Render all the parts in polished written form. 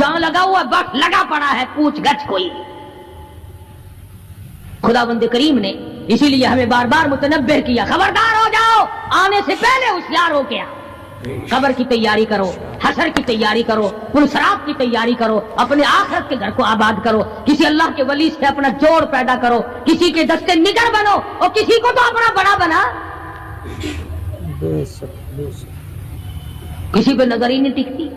جہاں لگا ہوا وقت لگا پڑا ہے، پوچھ گچھ کوئی۔ خداوند کریم نے اسی لیے ہمیں بار بار متنبہ کیا، خبردار ہو جاؤ، آنے سے پہلے ہوشیار ہو گیا۔ قبر کی تیاری کرو، حشر کی تیاری کرو، پلسرات کی تیاری کرو، اپنے آخرت کے گھر کو آباد کرو، کسی اللہ کے ولی سے اپنا جوڑ پیدا کرو، کسی کے دستے نگر بنو، اور کسی کو تو اپنا بڑا بنا۔ کسی پہ نظر ہی نہیں ٹکتی۔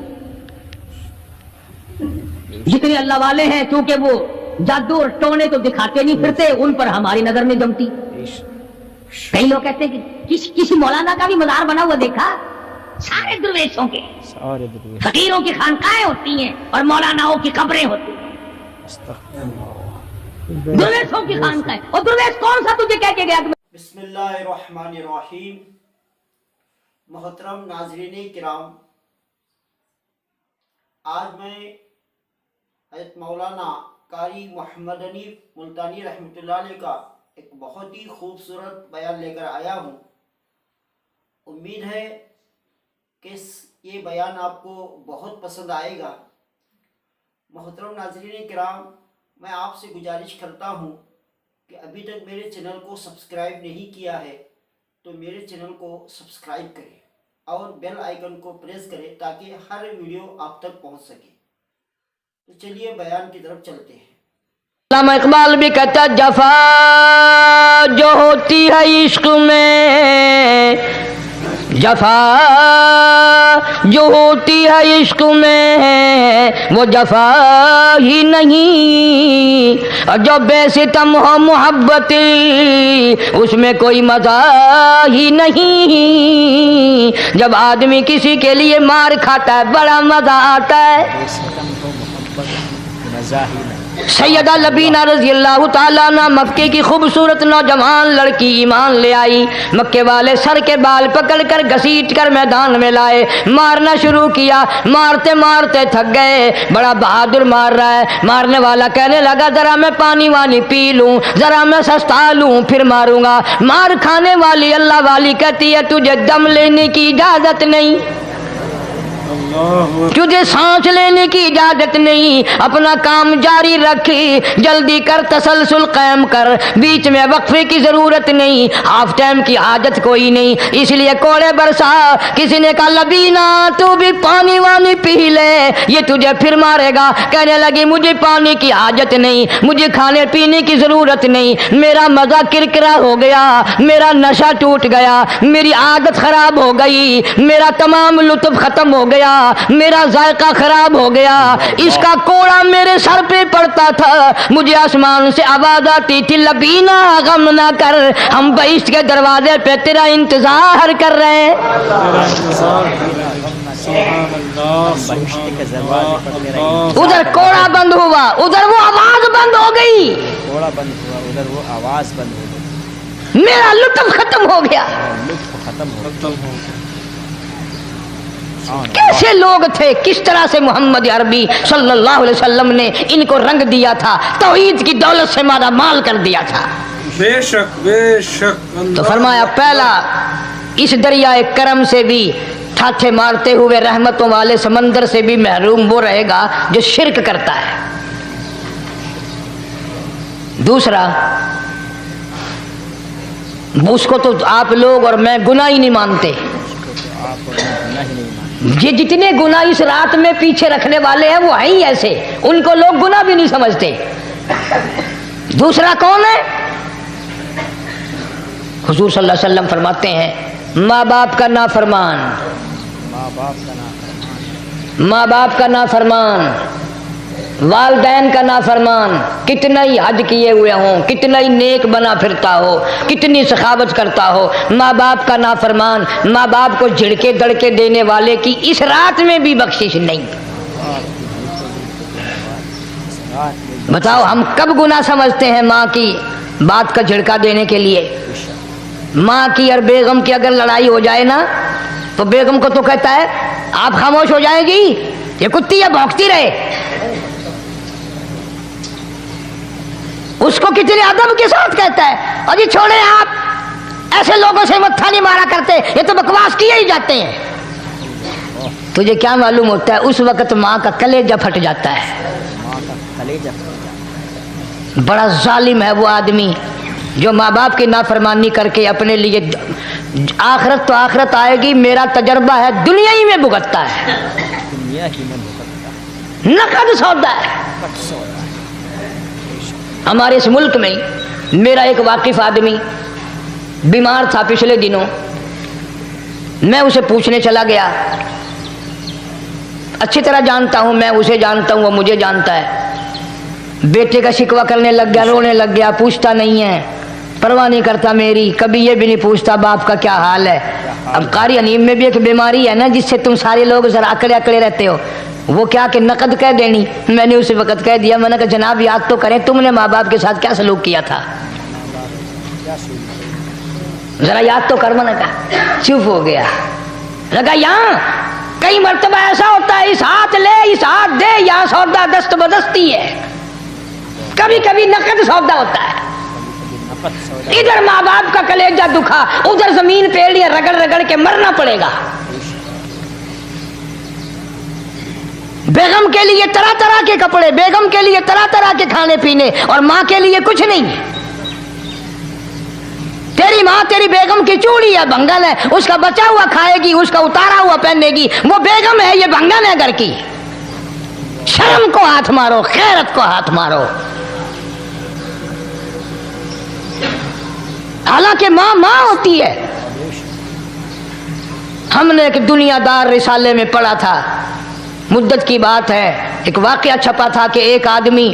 جتنے اللہ والے ہیں کیونکہ وہ جادو اور ٹونے تو دکھاتے نہیں پھرتے، ان پر ہماری نظر نہیں جمتی۔ کئی لوگ کہتے ہیں کہ کسی مولانا کا بھی مزار بنا ہوا دیکھا؟ سارے درویشوں کے، فقیروں کی خانقاہیں ہوتی ہیں اور مولاناؤں کی قبریں ہوتی ہیں، درویشوں کی خانقاہیں۔ اور درویش کون سا تجھے کہہ کے گیا؟ بسم اللہ الرحمن الرحیم۔ محترم ناظرین کرام، آج میں حضرت مولانا قاری محمد حنیف ملتانی رحمۃ اللہ علیہ کا ایک بہت ہی خوبصورت بیان لے کر آیا ہوں۔ امید ہے کہ یہ بیان آپ کو بہت پسند آئے گا۔ محترم ناظرین کرام، میں آپ سے گزارش کرتا ہوں کہ ابھی تک میرے چینل کو سبسکرائب نہیں کیا ہے تو میرے چینل کو سبسکرائب کریں اور بیل آئیکن کو پریس کریں تاکہ ہر ویڈیو آپ تک پہنچ سکے۔ تو چلیے بیان کی طرف چلتے ہیں۔ علامہ اقبال بھی کہتا جفا جو ہوتی ہے عشق میں، جفا جو ہوتی ہے عشق میں وہ جفا ہی نہیں، اور جو بے ستم ہو محبت اس میں کوئی مزہ ہی نہیں۔ جب آدمی کسی کے لیے مار کھاتا ہے بڑا مزہ آتا ہے۔ سیدہ لبینہ رضی اللہ تعالیٰ عنہ مکے کی خوبصورت نوجوان لڑکی ایمان لے آئی۔ مکے والے سر کے بال پکڑ کر گھسیٹ کر میدان میں لائے، مارنا شروع کیا، مارتے مارتے تھک گئے، بڑا بہادر مار رہا ہے۔ مارنے والا کہنے لگا ذرا میں پانی وانی پی لوں، ذرا میں سستا لوں پھر ماروں گا۔ مار کھانے والی اللہ والی کہتی ہے تجھے دم لینے کی اجازت نہیں، تجھے سانس لینے کی اجازت نہیں، اپنا کام جاری رکھ، جلدی کر، تسلسل قائم کر، بیچ میں وقفے کی ضرورت نہیں، ہاف ٹائم کی حاجت کوئی نہیں۔ اس لیے کوڑے برسا۔ کسی نے کہا لبینہ تو بھی پانی وانی پی لے، یہ تجھے پھر مارے گا۔ کہنے لگی مجھے پانی کی حاجت نہیں، مجھے کھانے پینے کی ضرورت نہیں، میرا مزہ کرکرا ہو گیا، میرا نشہ ٹوٹ گیا، میری عادت خراب ہو گئی، میرا تمام لطف ختم ہو گیا، میرا ذائقہ خراب ہو گیا۔ اس کا کوڑا میرے سر پہ پڑتا تھا، مجھے آسمان سے آواز آتی تھی لبینہ غم نہ کر، ہم بہشت کے دروازے پہ تیرا انتظار کر رہے ہیں۔ ادھر کوڑا بند ہوا، ادھر وہ آواز بند ہو گئی، کوڑا بند ہوا، ادھر وہ آواز بند ہو گئی، میرا لطف ختم ہو گیا۔ لطف ختم ہو گیا۔ کیسے لوگ تھے، کس طرح سے محمد عربی صلی اللہ علیہ وسلم نے ان کو رنگ دیا تھا، توحید کی دولت سے مالا مال کر دیا تھا۔ بے شک بے شک۔ تو فرمایا پہلا اس دریائے کرم سے بھی ٹھاٹھے مارتے ہوئے رحمتوں والے سمندر سے بھی محروم وہ رہے گا جو شرک کرتا ہے۔ دوسرا اس کو تو آپ لوگ اور میں گناہ ہی نہیں مانتے، یہ جتنے گناہ اس رات میں پیچھے رکھنے والے ہیں وہ ہیں ہی ایسے، ان کو لوگ گناہ بھی نہیں سمجھتے۔ دوسرا کون ہے؟ حضور صلی اللہ علیہ وسلم فرماتے ہیں ماں باپ کا نافرمان، ماں باپ کا نافرمان، والدین کا نافرمان، کتنا ہی حج کیے ہوئے ہوں، کتنا ہی نیک بنا پھرتا ہو، کتنی سخاوت کرتا ہو، ماں باپ کا نافرمان، ماں باپ کو جھڑکے دڑکے دینے والے کی اس رات میں بھی بخشش نہیں۔ بتاؤ ہم کب گناہ سمجھتے ہیں ماں کی بات کا جھڑکا دینے کے لیے؟ ماں کی اور بیگم کی اگر لڑائی ہو جائے نا تو بیگم کو تو کہتا ہے آپ خاموش ہو جائیں گی، یہ کتی ہے بھونکتی رہے۔ اس کو کتنے ادب کے ساتھ کہتا ہے اور جی چھوڑے آپ ایسے لوگوں سے متھا نہیں مارا کرتے، یہ تو بکواس کیے ہی جاتے ہیں۔ تجھے کیا معلوم ہوتا ہے اس وقت ماں کا کلیجہ پھٹ جاتا ہے. ماں کا کلیجہ پھٹ جاتا ہے. بڑا ظالم ہے وہ آدمی جو ماں باپ کی نافرمانی کر کے اپنے لیے آخرت تو آخرت آئے گی، میرا تجربہ ہے دنیا ہی میں بھگتتا ہے. دنیا ہی میں بھگتتا ہے. نقد سودا ہے. کٹ سودا ہے. ہمارے اس ملک میں میرا ایک واقف آدمی بیمار تھا پچھلے دنوں. میں اسے پوچھنے چلا گیا. اچھی طرح جانتا ہوں، میں اسے جانتا ہوں، وہ مجھے جانتا ہے. بیٹے کا شکوہ کرنے لگ گیا، رونے لگ گیا. پوچھتا نہیں ہے، پرواہ نہیں کرتا میری. کبھی یہ بھی نہیں پوچھتا باپ کا کیا حال ہے. اب قاری انیم میں بھی ایک بیماری ہے نا جس سے تم سارے لوگ ذرا اکڑے اکڑے رہتے ہو. وہ کیا کہ نقد کہہ دینی. میں نے اسی وقت کہہ دیا، میں نے کہا جناب یاد تو کریں تم نے ماں باپ کے ساتھ کیا سلوک کیا تھا، ذرا یاد تو کر. میں نے کہا چپ ہو گیا. لگا یہاں کئی مرتبہ ایسا ہوتا ہے اس ہاتھ لے اس ہاتھ دے، یہاں سودا دست بدستی ہے. کبھی کبھی نقد سودا ہوتا ہے. ادھر ماں باپ کا کلیجہ دکھا، ادھر زمین پہ لیا رگڑ رگڑ کے مرنا پڑے گا. بیگم کے لیے طرح طرح کے کپڑے، بیگم کے لیے طرح طرح کے کھانے پینے، اور ماں کے لیے کچھ نہیں. تیری ماں تیری بیگم کی چوڑی ہے، بھنگن ہے، اس کا بچا ہوا کھائے گی، اس کا اتارا ہوا پہنے گی. وہ بیگم ہے، یہ بھنگن ہے گھر کی. شرم کو ہاتھ مارو، غیرت کو ہاتھ مارو. حالانکہ ماں ماں ہوتی ہے. ہم نے ایک دنیا دار رسالے میں پڑھا تھا، مدت کی بات ہے، ایک واقعہ چھپا تھا کہ ایک آدمی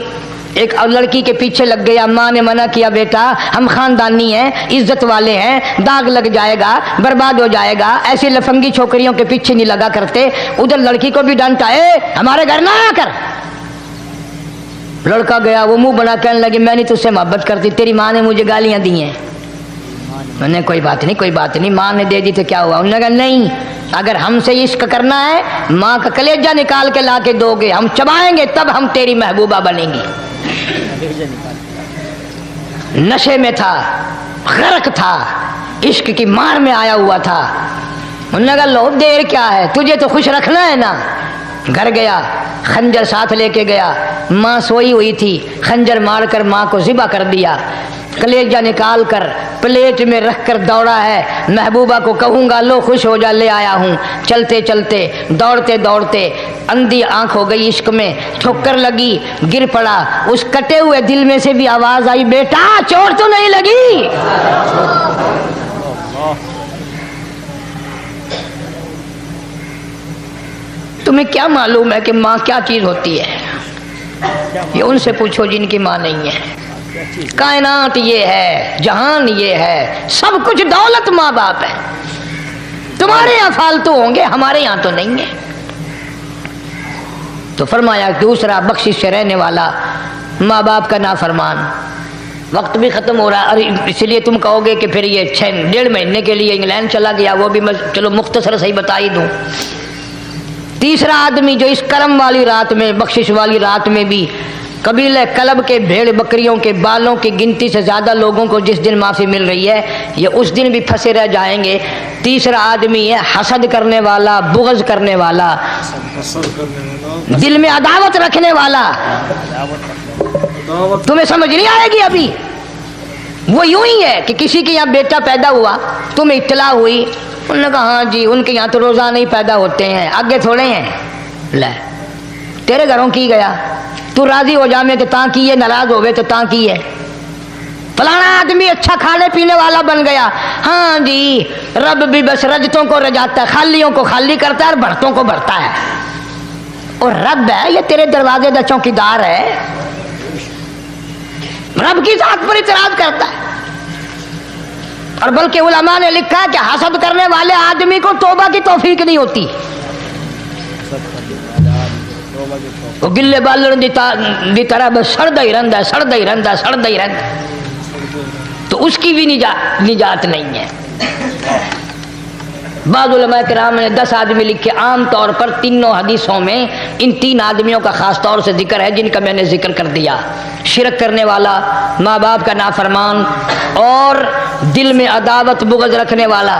ایک لڑکی کے پیچھے لگ گیا. ماں نے منع کیا، بیٹا ہم خاندانی ہیں، عزت والے ہیں، داغ لگ جائے گا، برباد ہو جائے گا، ایسی لفنگی چھوکریوں کے پیچھے نہیں لگا کرتے. ادھر لڑکی کو بھی ڈانٹا، اے ہمارے گھر نہ آیا کر. لڑکا گیا، وہ منہ بنا کہنے لگی میں نہیں تجھ سے محبت کرتی، تیری ماں نے مجھے گالیاں دی ہیں. میں نے کوئی بات نہیں کوئی بات نہیں، ماں نے دے دی تو کیا ہوا. انہوں نے کہا نہیں، اگر ہم سے عشق کرنا ہے ماں کا کلیجہ نکال کے لا کے دو گے، ہم چبائیں گے تب ہم تیری محبوبہ بنیں گی. نشے میں تھا، غرق تھا، عشق کی مار میں آیا ہوا تھا. انہوں نے کہا لو دیر کیا ہے، تجھے تو خوش رکھنا ہے نا. گھر گیا، خنجر ساتھ لے کے گیا. ماں سوئی ہوئی تھی، خنجر مار کر ماں کو ذبح کر دیا. کلیجہ نکال کر پلیٹ میں رکھ کر دوڑا ہے. محبوبہ کو کہوں گا لو خوش ہو جا، لے آیا ہوں. چلتے چلتے دوڑتے دوڑتے اندھی آنکھ ہو گئی عشق میں، ٹھوکر لگی، گر پڑا. اس کٹے ہوئے دل میں سے بھی آواز آئی، بیٹا چوٹ تو نہیں لگی؟ تمہیں کیا معلوم ہے کہ ماں کیا چیز ہوتی ہے؟ یہ ان سے پوچھو جن کی ماں نہیں ہے. کائنات یہ ہے، جہان یہ ہے، سب کچھ دولت ماں باپ ہے. تمہارے یہاں فالتو ہوں گے، ہمارے یہاں تو نہیں ہے. تو فرمایا دوسرا بخشش سے رہنے والا ماں باپ کا نافرمان. وقت بھی ختم ہو رہا ہے، اس لیے تم کہو گے کہ پھر یہ 1.5 مہینے کے لیے انگلینڈ چلا گیا، وہ بھی میں چلو مختصر صحیح بتا ہی دوں. تیسرا آدمی جو اس کرم والی رات میں، بخشش والی رات میں بھی قبیلہ کلب کے بھیڑ بکریوں کے بالوں کی گنتی سے زیادہ لوگوں کو جس دن معافی مل رہی ہے، یہ اس دن بھی پھنسے رہ جائیں گے. تیسرا آدمی ہے حسد کرنے والا، بغض کرنے والا، دل میں عداوت رکھنے والا. تمہیں سمجھ نہیں آئے گی ابھی. وہ یوں ہی ہے کہ کسی کے یہاں بیٹا پیدا ہوا، تمہیں اطلاع ہوئی، انہوں نے کہا ہاں جی ان کے یہاں تو روزانہ ہی پیدا ہوتے ہیں، آگے تھوڑے ہیں. لے تیرے گھروں کی گیا، تو راضی ہو جا میں تو تاں کی ہے، ناراض ہوئے تو تاں کی ہے. فلانا آدمی اچھا کھانے پینے والا بن گیا، ہاں جی رب بھی بس رجتوں کو رجاتا ہے، خالیوں کو خالی کرتا ہے اور بھرتوں کو بھرتا ہے. اور رب ہے یہ تیرے دروازے کا چوکیدار ہے، رب کی ذات پر اعتراض کرتا ہے. اور بلکہ علماء نے لکھا کہ حسد کرنے والے آدمی کو توبہ کی توفیق نہیں ہوتی. وہ گلے بالن دی طرح بس سڑدا ہی رہندا ہے، سڑدا ہی رہندا ہے، سڑدا ہی رہندا ہے. تو اس کی بھی نجات نہیں ہے. بعض علماء کرام نے 10 آدمی لکھے. عام طور پر تینوں حدیثوں میں ان 3 آدمیوں کا خاص طور سے ذکر ہے جن کا میں نے ذکر کر دیا. شرک کرنے والا، ماں باپ کا نافرمان، اور دل میں عداوت بغض رکھنے والا.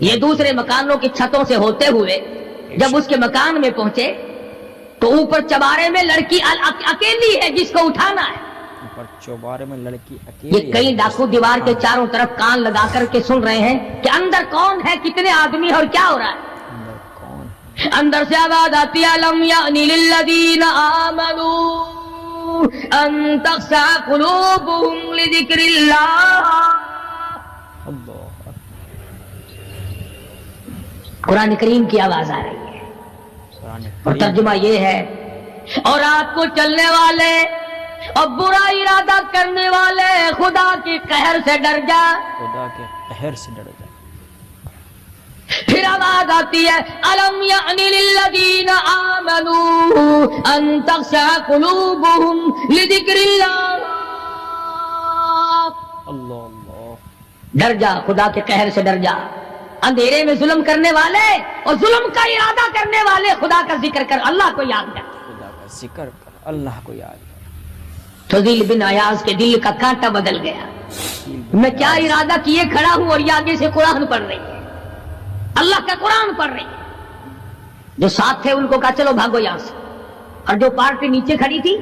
یہ دوسرے مکانوں کی چھتوں سے ہوتے ہوئے جب اس کے مکان میں پہنچے تو اوپر چبارے میں لڑکی اکیلی ہے جس کو اٹھانا ہے. اوپر چوبارے میں لڑکی اکیلی یہ کئی ڈاکو دیوار کے چاروں طرف کان لگا کر کے سن رہے ہیں کہ اندر کون ہے, کتنے آدمی اور کیا ہو رہا ہے. اندر کون؟ اندر سے آواز آتی ہے لم یعنی للذین آمنوا ان تخشع قلوبهم لذکر اللہ. اللہ قرآن کریم کی آواز آ رہی ہے قرآن اور کریم ترجمہ یہ ہے اور رات کو چلنے والے اور برا ارادہ کرنے والے خدا کی قہر سے ڈر جا. خدا کے قہر سے ڈر جائے. پھر آواز آتی ہے الم یعنی للذین آمنوا ان تخشع قلوبهم لذکر اللہ. اللہ اللہ ڈر جا, خدا کے قہر سے ڈر جا. اندھیرے میں ظلم کرنے والے اور ظلم کا ارادہ کرنے والے خدا کا ذکر کر, اللہ کو یاد کر. خدا کا ذکر کر, اللہ کو یاد کر. فضیل بن عیاض کے دل کا کانٹا بدل گیا. میں کیا ارادہ کیے کھڑا ہوں اور یہ آگے سے قرآن پڑھ رہی ہے, اللہ کا قرآن پڑھ رہی ہے. جو ساتھ تھے ان کو کہا چلو بھاگو یہاں سے, اور جو پارٹی نیچے کھڑی تھی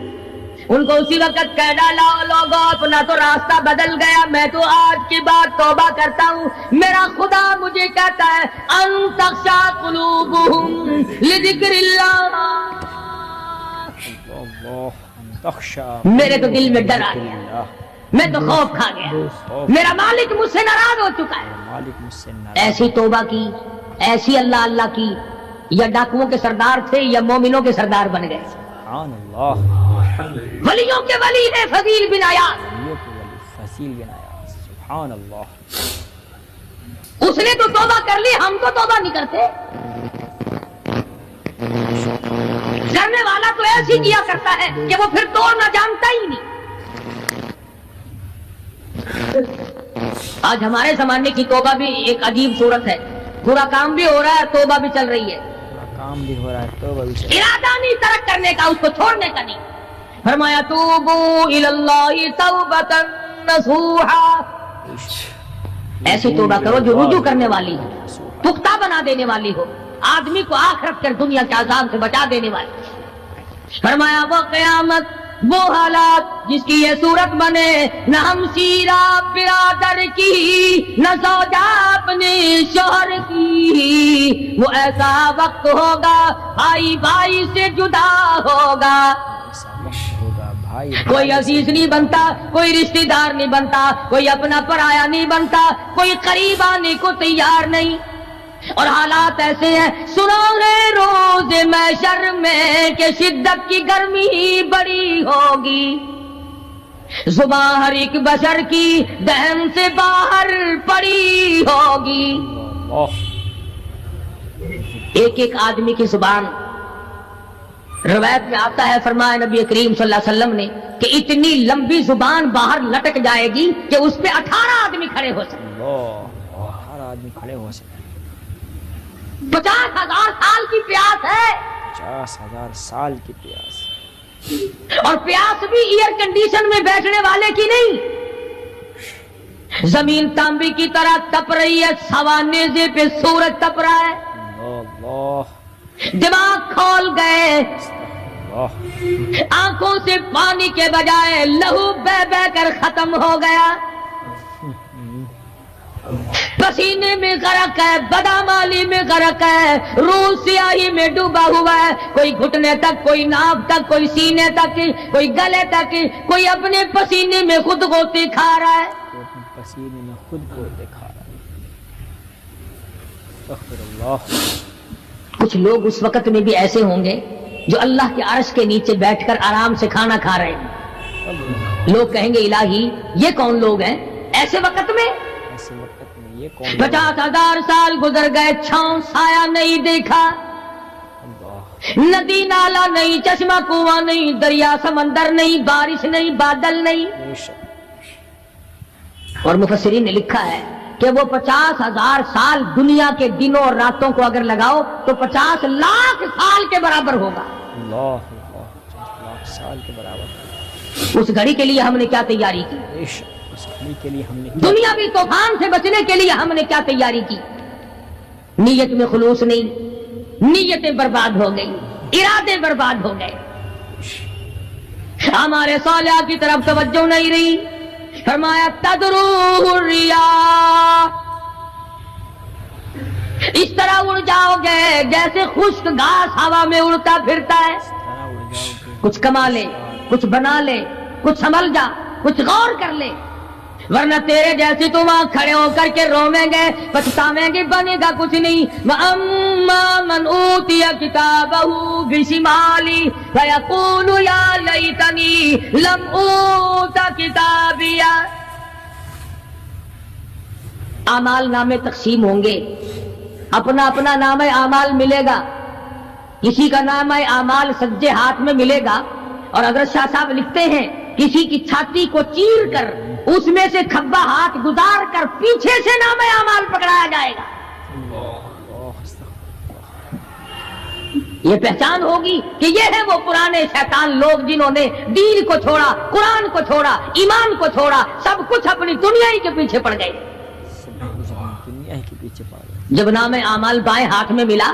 ان کو اسی وقت کہہ ڈالا لوگوں اپنا تو راستہ بدل گیا, میں تو آج کی بات توبہ کرتا ہوں. میرا خدا مجھے کہتا ہے ان تخشع قلوبهم لذکر اللہ. اللہ تخشع میرے تو دل میں ڈر آ گیا, میں تو خوف کھا گیا, میرا مالک مجھ سے ناراض ہو چکا ہے. مالک مجھ سے ناراض. ایسی توبہ کی, ایسی اللہ اللہ کی, یا ڈاکوؤں کے سردار تھے یا مومنوں کے سردار بن گئے. سبحان اللہ. ولیوں کے ولی ہے فضیل بن عیاض. ولیوں کے ولی فضیل بن عیاض. سبحان اللہ. اس نے تو توبہ کر لی, ہم تو توبہ نہیں کرتے. کرنے والا تو ایسی کیا کرتا ہے کہ وہ پھر توڑنا جانتا ہی نہیں. آج ہمارے زمانے کی توبہ بھی ایک عجیب صورت ہے. برا کام بھی ہو رہا ہے, توبہ بھی چل رہی ہے. برا کام بھی ہو رہا ہے, توبہ بھی چل رہی ہے. ارادہ نہیں ترک کرنے کا, اس کو چھوڑنے کا نہیں. فرمایا توبوا الی اللہ توبۃ نصوحا. ایسی توبہ کرو جو رجوع کرنے والی ہو, پختہ بنا دینے والی ہو, آدمی کو آخرت کر دنیا کے عذاب سے بچا دینے والی. فرمایا وہ قیامت وہ حالات جس کی یہ صورت بنے, نہ ہم سیرا برادر کی نہ زوجہ اپنے شوہر کی. وہ ایسا وقت ہوگا بھائی بھائی سے جدا ہوگا. ایسا وقت ہوگا بھائی کوئی عزیز نہیں بنتا, کوئی رشتہ دار نہیں بنتا, کوئی اپنا پرایا نہیں بنتا, کوئی قریب آنے کو تیار نہیں. اور حالات ایسے ہیں سنو گے روز محشر میں کہ شدت کی گرمی بڑی ہوگی, زبان ہر ایک بشر کی دہن سے باہر پڑی ہوگی. اللہ. ایک ایک آدمی کی زبان, روایت میں آتا ہے فرمایا نبی کریم صلی اللہ علیہ وسلم نے کہ اتنی لمبی زبان باہر لٹک جائے گی کہ اس پہ 18 آدمی کھڑے ہو سکتے. اللہ. ہر آدمی کھڑے ہو سکتے. 50,000 سال کی پیاس ہے, 50,000 سال کی پیاس. اور پیاس بھی ایئر کنڈیشن میں بیٹھنے والے کی نہیں. زمین تانبے کی طرح تپ رہی ہے, سوانیزے پہ سورج تپ رہا ہے. اللہ. دماغ کھول گئے, اللہ. آنکھوں سے پانی کے بجائے لہو بہ بہ کر ختم ہو گیا. پسینے میں غرق ہے, بدامالی میں غرق ہے, روح سیاہی میں ڈوبا ہوا ہے. کوئی گھٹنے تک, کوئی ناف تک, کوئی سینے تک, کوئی گلے تک, کوئی اپنے پسینے میں خود غوطے کھا رہا ہے. تو اپنے پسینے میں خود کو دکھا رہا ہے. استغفر اللہ. کچھ لوگ اس وقت میں بھی ایسے ہوں گے جو اللہ کے عرش کے نیچے بیٹھ کر آرام سے کھانا کھا رہے ہیں. لوگ کہیں گے الہی یہ کون لوگ ہیں ایسے وقت میں؟ ایسے وقت میں یہ کون؟ 50,000 سال گزر گئے, چھاؤں سایہ نہیں دیکھا, اللہ. ندی نالا نہیں, چشمہ کنواں نہیں, دریا سمندر نہیں, بارش نہیں, بادل نہیں. بے شک. اور مفسرین نے لکھا ہے کہ وہ 50,000 سال دنیا کے دنوں اور راتوں کو اگر لگاؤ تو 50 لاکھ سال کے برابر ہوگا. اللہ. 50 لاکھ سال کے برابر. اس گھڑی کے لیے ہم نے کیا تیاری کی؟ بے شک. اس گھڑی کے لیے ہم نے دنیاوی طوفان سے بچنے کے لیے ہم نے کیا تیاری کی؟ نیت میں خلوص نہیں، نیتیں برباد ہو گئی، ارادے برباد ہو گئے، ہمارے صالحات کی طرف توجہ نہیں رہی۔ فرمایا تدروہ الرياح، اس طرح اڑ جاؤ گے جیسے خشک گھاس ہوا میں اڑتا پھرتا ہے۔ کچھ کما لے، کچھ بنا لے، کچھ سنبھل جا، کچھ غور کر لے، ورنہ تیرے جیسے تو وہاں کھڑے ہو کر کے رویں گے، پچھتاویں گے، بنے گا کچھ نہیں۔ وَأَمَّا مَنْ أُوتِيَ كِتَابَهُ بِشِمَالِهِ فَيَقُولُ يَا لَيْتَنِي لَمْ أُوتَ كِتَابِيَهْ۔ اعمال نامے تقسیم ہوں گے، اپنا اپنا نام اعمال ملے گا، کسی کا نام اعمال سجے ہاتھ میں ملے گا، اور اگر شاہ صاحب لکھتے ہیں کسی کی چھاتی کو چیر کر اس میں سے کھبا ہاتھ گزار کر پیچھے سے نام اعمال پکڑایا جائے گا۔ یہ پہچان ہوگی کہ یہ ہے وہ پرانے شیطان لوگ جنہوں نے دین کو چھوڑا، قرآن کو چھوڑا، ایمان کو چھوڑا، سب کچھ اپنی دنیا ہی کے پیچھے پڑ گئے۔ دنیا کے پیچھے پڑ گئے۔ جب نام اعمال بائیں ہاتھ میں ملا،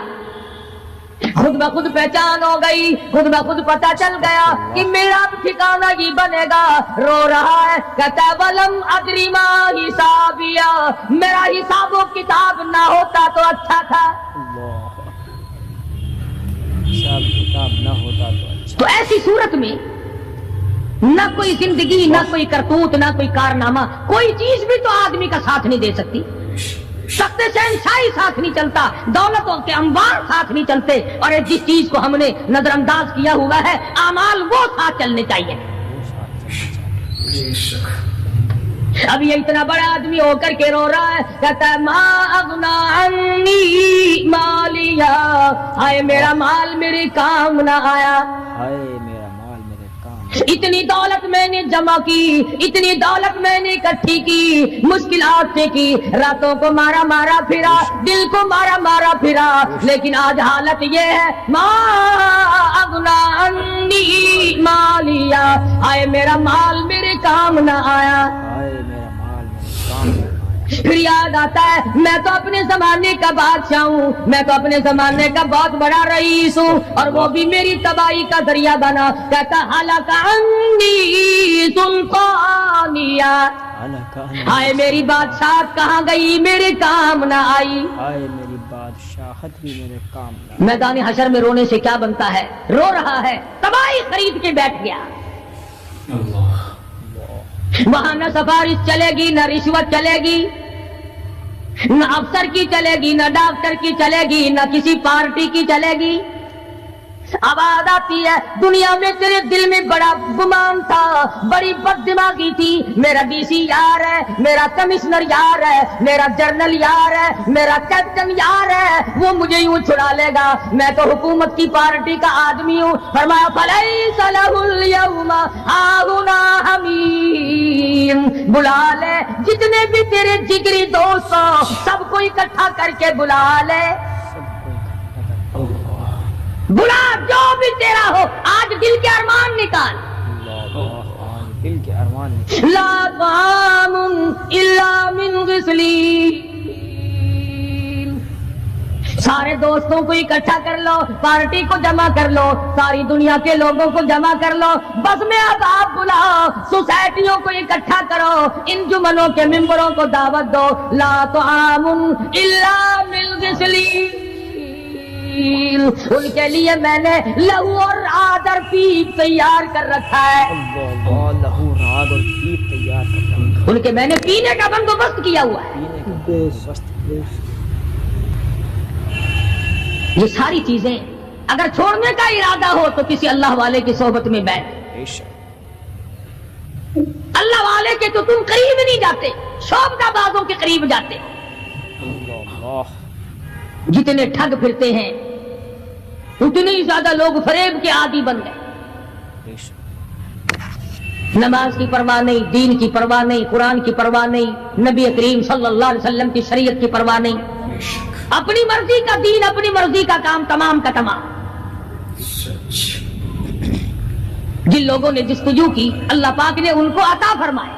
خود بخود پہچان ہو گئی، خود بخود پتہ چل گیا کہ میرا ٹھکانہ ہی بنے گا۔ رو رہا ہے کہتا ہے ولم ادری ما حسابیا، میرا حساب و کتاب نہ ہوتا تو اچھا تھا۔ حساب کتاب نہ ہوتا تو اچھا۔ تو ایسی صورت میں نہ کوئی زندگی، نہ کوئی کرتوت، نہ کوئی کارنامہ، کوئی چیز بھی تو آدمی کا ساتھ نہیں دے سکتی۔ سخت شہنشاہی ساتھ نہیں چلتا، دولتوں کے انبار ساتھ نہیں چلتے، اور جس چیز کو ہم نے نظر انداز کیا ہوا ہے اعمال، وہ ساتھ چلنے چاہیے۔ اب یہ اتنا بڑا آدمی ہو کر کے رو رہا ہے، کہتا ہے ما اغنا عنی مالیا، ہائے میرا مال میرے کام نہ آیا۔ ہائے میرا مال میرے کام۔ اتنی دولت میں نے جمع کی، اتنی دولت میں نے اکٹھی کی، مشکلات سے کی، راتوں کو مارا مارا پھرا، دل کو مارا مارا پھرا، لیکن آج حالت یہ ہے ما اغنا عنی مالیا، ہائے میرا مال میرے کام نہ آیا۔ ہائے میرا مال میرے کام نہ آیا۔ پھر یاد آتا ہے میں تو اپنے زمانے کا بادشاہ ہوں، میں تو اپنے زمانے کا بہت بڑا رئیس ہوں، اور وہ بھی میری تباہی کا ذریعہ بنا۔ کہتا ہلاک عنی سلطانیہ، ہائے میری بادشاہت کہاں گئی، میرے کام نہ آئی۔ ہائے میری بادشاہت بھی میرے کام نہ آئی۔ میدان حشر میں رونے سے کیا بنتا ہے، رو رہا ہے، تباہی خرید کے بیٹھ گیا۔ وہاں نہ سفارش چلے گی، نہ رشوت چلے گی، نہ افسر کی چلے گی، نہ ڈاکٹر کی چلے گی، نہ کسی پارٹی کی چلے گی۔ آواز آتی ہے دنیا میں تیرے دل میں بڑا گمان تھا، بڑی بد دماغی تھی، میرا ڈی سی یار ہے، میرا کمشنر یار ہے، میرا جنرل یار ہے، میرا کیپٹن یار ہے، وہ مجھے یوں چھڑا لے گا، میں تو حکومت کی پارٹی کا آدمی ہوں۔ فرمایا فلیس لہ اليوم ہاہنا حمیم، بلا لے جتنے بھی تیرے جگری دوست ہو، سب کو اکٹھا کر کے بلا لے، بلا جو بھی تیرا ہو، آج دل کے ارمان نکال۔ دل کے ارمان لا طعام الا من غسلین، سارے دوستوں کو اکٹھا کر لو، پارٹی کو جمع کر لو، ساری دنیا کے لوگوں کو جمع کر لو، بس میں اب آپ بلاؤ، سوسائٹیوں کو اکٹھا کرو، انجمنوں کے ممبروں کو دعوت دو، لا طعام الا من غسلین، ان کے لیے میں نے لہو اور رات اور پیپ تیار کر رکھا ہے، اللہ لہو رات اور پیپ تیار کر رکھا ہے، ان کے میں نے پینے کا بندوبست کیا ہوا ہے۔ پینے کا بندوبست۔ یہ ساری چیزیں اگر چھوڑنے کا ارادہ ہو تو کسی اللہ والے کی صحبت میں بیٹھ، اللہ والے کے تو تم قریب نہیں جاتے، شوبدہ بازوں کے قریب جاتے، اللہ جتنے ٹھگ پھرتے ہیں اتنے ہی زیادہ لوگ فریب کے عادی بن گئے، نماز کی پرواہ نہیں، دین کی پرواہ نہیں، قرآن کی پرواہ نہیں، نبی کریم صلی اللہ علیہ وسلم کی شریعت کی پرواہ نہیں، اپنی مرضی کا دین، اپنی مرضی کا کام، تمام کا تمام۔ جن لوگوں نے جستجو کی اللہ پاک نے ان کو عطا فرمائے،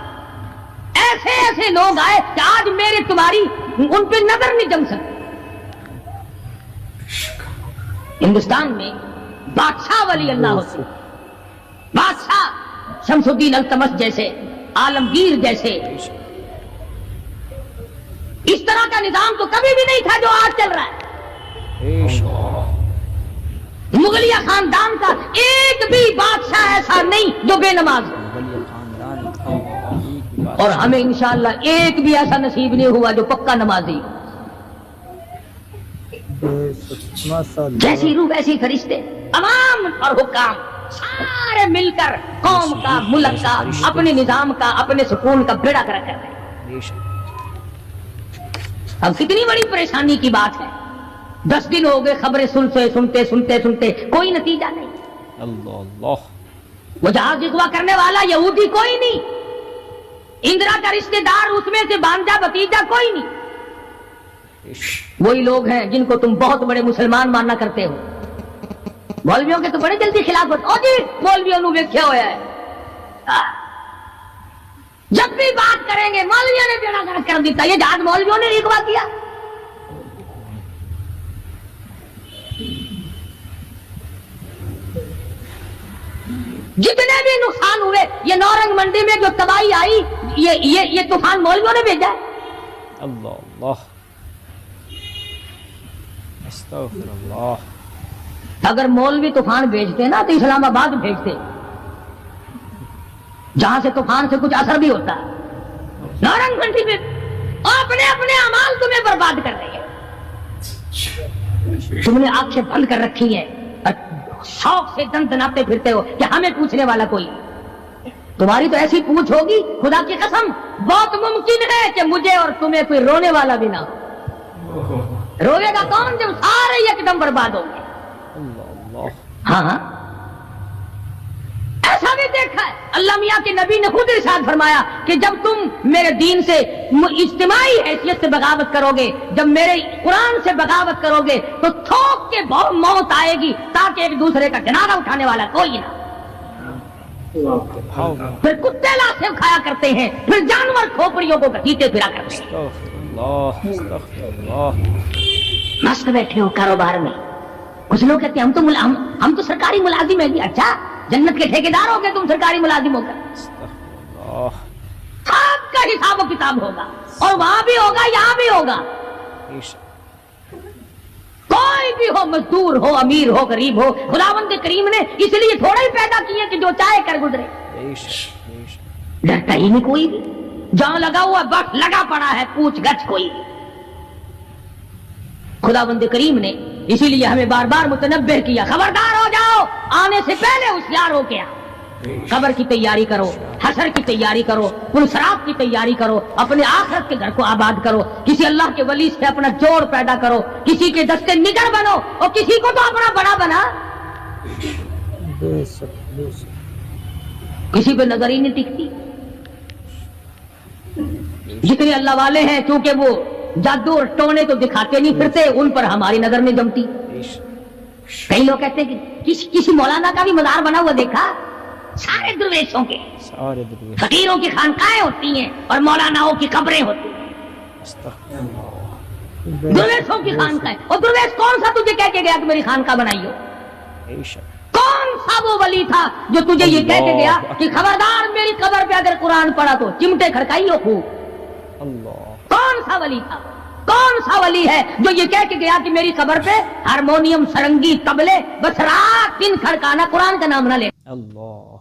ایسے ایسے لوگ آئے کہ آج میرے تمہاری ان پہ نظر نہیں جم سکتی، ہندوستان میں بادشاہ ولی اللہ ہوتے، بادشاہ شمس الدین التمش جیسے، عالمگیر جیسے. اس طرح کا نظام تو کبھی بھی نہیں تھا جو آج چل رہا ہے. مغلیہ خاندان کا ایک بھی بادشاہ ایسا نہیں جو بے نماز ہو، اور ہمیں انشاءاللہ ایک بھی ایسا نصیب نہیں ہوا جو پکا نمازی. جیسی روح ویسی فرشتے، عوام اور حکام سارے مل کر قوم کا، ملک کا، اپنے نظام کا، اپنے سکون کا بیڑا گرک کر رہے ہیں. اب کتنی بڑی پریشانی کی بات ہے. 10 دن ہو گئے خبریں سنتے کوئی نتیجہ نہیں. اللہ اللہ. وہ جہاز اغوا کرنے والا یہودی کوئی نہیں، اندرا کا رشتہ دار اس میں سے بانجا بتیجا کوئی نہیں. وہی لوگ ہیں جن کو تم بہت بڑے مسلمان ماننا کرتے ہو. مولویوں کے تو بڑے جلدی خلاف ہوتے. او جی مولویوں نے ویکھیا ہوا ہے، جب بھی بات کریں گے مولویوں نے بیڑا گرک کر دیتا. یہ جہاز مولویوں نے اغوا کیا. جتنے بھی نقصان ہوئے، یہ نورنگ منڈی میں جو تباہی آئی، یہ طوفان مولویوں نے بھیجا ہے. اللہ اللہ. استغفر اللہ. اگر مولوی طوفان بھیجتے نا تو اسلام آباد بھیجتے، جہاں سے طوفان سے کچھ اثر بھی ہوتا. نورنگ منڈی میں اپنے اعمال تمہیں برباد کر رہے ہیں. تم نے آنکھیں بند کر رکھی ہیں، شوق سے دن دناتے پھرتے ہو کہ ہمیں پوچھنے والا کوئی. تمہاری تو ایسی پوچھ ہوگی خدا کی قسم بہت ممکن ہے کہ مجھے اور تمہیں کوئی رونے والا بھی نہ ہو. روے گا کون جب سارے ایک دم برباد ہوں گے. اللہ اللہ. ہاں ایسا بھی دیکھا ہے. اللہ میاں کے نبی نے خود ارشاد فرمایا کہ جب تم میرے دین سے اجتماعی حیثیت سے بغاوت کرو گے، جب میرے قرآن سے بغاوت کرو گے تو تھوک کے بہت موت آئے گی تاکہ ایک دوسرے کا جنازہ اٹھانے والا کوئی نہ. پھر کتے لاشیں کھایا کرتے ہیں، پھر جانور کھوپڑیوں کو گھسیٹے پھرا کرتے ہیں. استغفر اللہ. مست بیٹھے ہو کاروبار میں. کچھ لوگ کہتے ہیں ہم تو سرکاری ملازم ہیں. اچھا جنت کے ٹھیکیدار ہو گئے تم سرکاری ملازم ہو گئے. آپ کا حساب و کتاب ہوگا، اور وہاں بھی ہوگا یہاں بھی ہوگا. کوئی بھی ہو، مزدور ہو، امیر ہو، غریب ہو، خداوند کریم نے اس لیے تھوڑا ہی پیدا کیے کہ جو چاہے کر گزرے. ڈرتا ہی نہیں کوئی بھی. جہاں لگا ہوا بس لگا پڑا ہے، پوچھ گچھ کوئی بھی. خداوند کریم نے اسی لیے ہمیں بار بار متنبہ کیا، خبردار ہو جاؤ، آنے سے پہلے ہوشیار ہو کے آؤ. قبر کی تیاری کرو، حشر کی تیاری کرو، پلسرات کی تیاری کرو، اپنے آخرت کے گھر کو آباد کرو. کسی اللہ کے ولی سے اپنا جوڑ پیدا کرو، کسی کے دستے نگر بنو، اور کسی کو تو اپنا بڑا بنا. کسی پہ نظر ہی نہیں ٹکتی. جتنے اللہ والے ہیں کیونکہ وہ جادو اور ٹونے تو دکھاتے نہیں پھرتے، ان پر ہماری نظر نہیں جمتی. کئی لوگ کہتے ہیں کہ کسی مولانا کا بھی مزار بنا ہوا دیکھا. سارے درویشوں کے، فقیروں کی خانقاہیں ہوتی ہیں اور مولاناؤں کی قبریں ہوتی ہیں. درویشوں کی خانقاہیں. اور درویش کون سا تجھے کہہ کے گیا کہ میری خانقاہ بنائی ہو؟ کون سا وہ ولی تھا جو تجھے یہ کہہ کے گیا کہ خبردار میری قبر پہ اگر قرآن پڑھا تو چمٹے کھڑکائی ہو خوب؟ کون سا ولی تھا؟ کون سا ولی ہے جو یہ کہہ کے گیا کہ میری قبر پہ ہارمونیم، سرنگی، طبلے بس رات دن کھڑکانا، قرآن کا نام نہ لے؟ اللہ